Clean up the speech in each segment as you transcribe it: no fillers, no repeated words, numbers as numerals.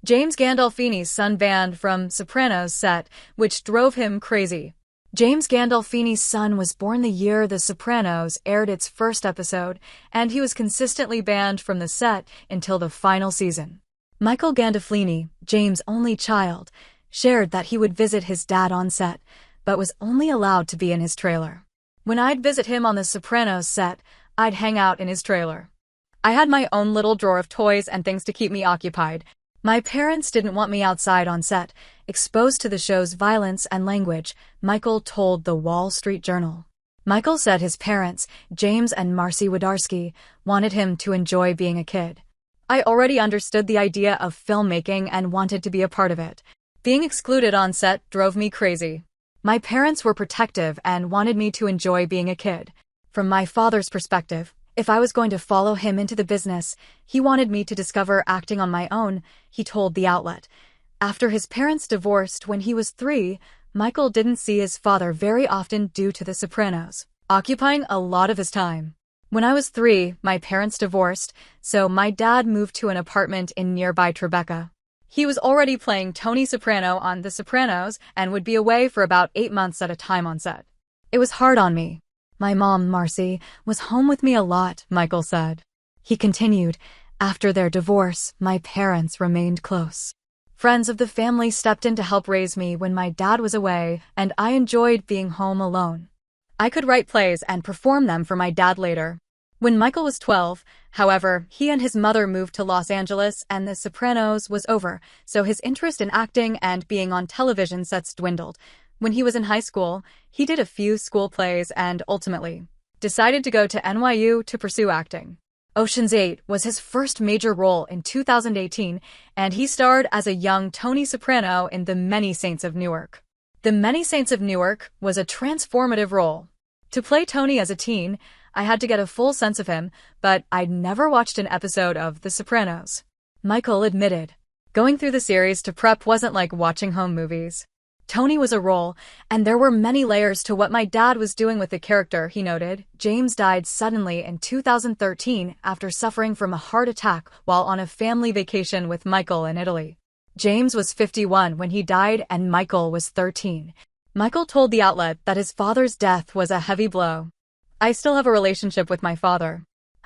James Gandolfini's son banned from Sopranos set, which drove him crazy. James Gandolfini's son was born the year The Sopranos aired its first episode, and he was consistently banned from the set until the final season. Michael Gandolfini, James' only child, shared that he would visit his dad on set, but was only allowed to be in his trailer. When I'd visit him on The Sopranos set, I'd hang out in his trailer. I had my own little drawer of toys and things to keep me occupied. My parents didn't want me outside on set, exposed to the show's violence and language, Michael told the Wall Street Journal. Michael said his parents, James and Marcy Wodarski, wanted him to enjoy being a kid. I already understood the idea of filmmaking and wanted to be a part of it. Being excluded on set drove me crazy. My parents were protective and wanted me to enjoy being a kid. From my father's perspective, if I was going to follow him into the business, he wanted me to discover acting on my own, he told the outlet. After his parents divorced when he was 3, Michael didn't see his father very often due to The Sopranos, occupying a lot of his time. When I was 3, my parents divorced, so my dad moved to an apartment in nearby Tribeca. He was already playing Tony Soprano on The Sopranos and would be away for about 8 months at a time on set. It was hard on me. My mom, Marcy, was home with me a lot, Michael said. He continued, after their divorce, my parents remained close. Friends of the family stepped in to help raise me when my dad was away, and I enjoyed being home alone. I could write plays and perform them for my dad later. When Michael was 12, however, he and his mother moved to Los Angeles and The Sopranos was over, so his interest in acting and being on television sets dwindled. When he was in high school, he did a few school plays and ultimately decided to go to NYU to pursue acting. Ocean's 8 was his first major role in 2018, and he starred as a young Tony Soprano in The Many Saints of Newark. The Many Saints of Newark was a transformative role. To play Tony as a teen, I had to get a full sense of him, but I'd never watched an episode of The Sopranos. Michael admitted. Going through the series to prep wasn't like watching home movies. Tony was a role, and there were many layers to what my dad was doing with the character, he noted. James died suddenly in 2013 after suffering from a heart attack while on a family vacation with Michael in Italy. James was 51 when he died and Michael was 13. Michael told the outlet that his father's death was a heavy blow. I still have a relationship with my father.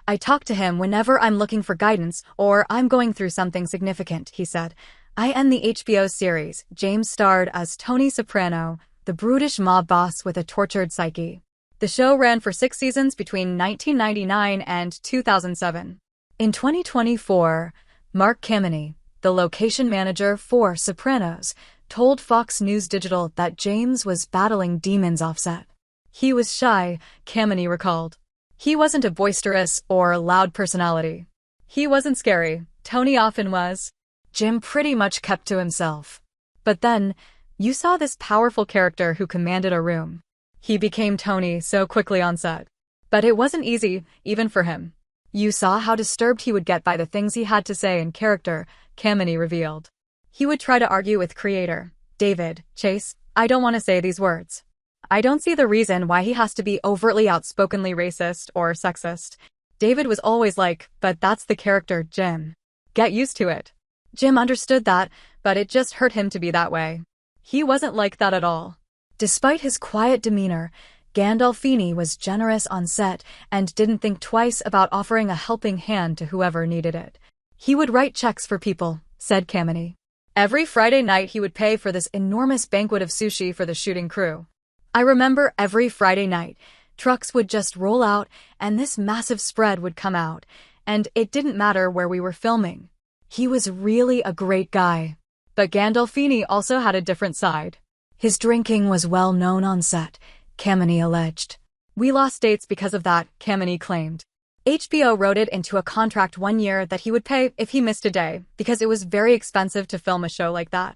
I talk to him whenever I'm looking for guidance or I'm going through something significant, he said. In the HBO series, James starred as Tony Soprano, the brutish mob boss with a tortured psyche. The show ran for 6 seasons between 1999 and 2007. In 2024, Mark Kameny, the location manager for Sopranos, told Fox News Digital that James was battling demons offset. He was shy, Kameny recalled. He wasn't a boisterous or loud personality. He wasn't scary. Tony often was. Jim pretty much kept to himself. But then, you saw this powerful character who commanded a room. He became Tony so quickly on set. But it wasn't easy, even for him. You saw how disturbed he would get by the things he had to say in character, Kameny revealed. He would try to argue with creator, David Chase. I don't want to say these words. I don't see the reason why he has to be overtly outspokenly racist or sexist. David was always like, but that's the character, Jim. Get used to it. Jim understood that, but it just hurt him to be that way. He wasn't like that at all. Despite his quiet demeanor, Gandolfini was generous on set and didn't think twice about offering a helping hand to whoever needed it. He would write checks for people, said Kameny. Every Friday night he would pay for this enormous banquet of sushi for the shooting crew. I remember every Friday night, trucks would just roll out and this massive spread would come out, and it didn't matter where we were filming. He was really a great guy. But Gandolfini also had a different side. His drinking was well known on set, Kameny alleged. We lost dates because of that, Kameny claimed. HBO wrote it into a contract 1 year that he would pay if he missed a day, because it was very expensive to film a show like that.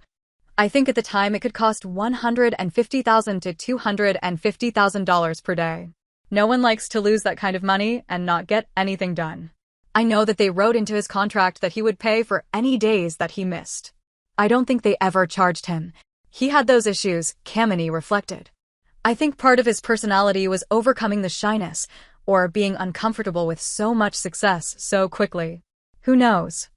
I think at the time it could cost $150,000 to $250,000 per day. No one likes to lose that kind of money and not get anything done. I know that they wrote into his contract that he would pay for any days that he missed. I don't think they ever charged him. He had those issues, Kameny reflected. I think part of his personality was overcoming the shyness, or being uncomfortable with so much success so quickly. Who knows?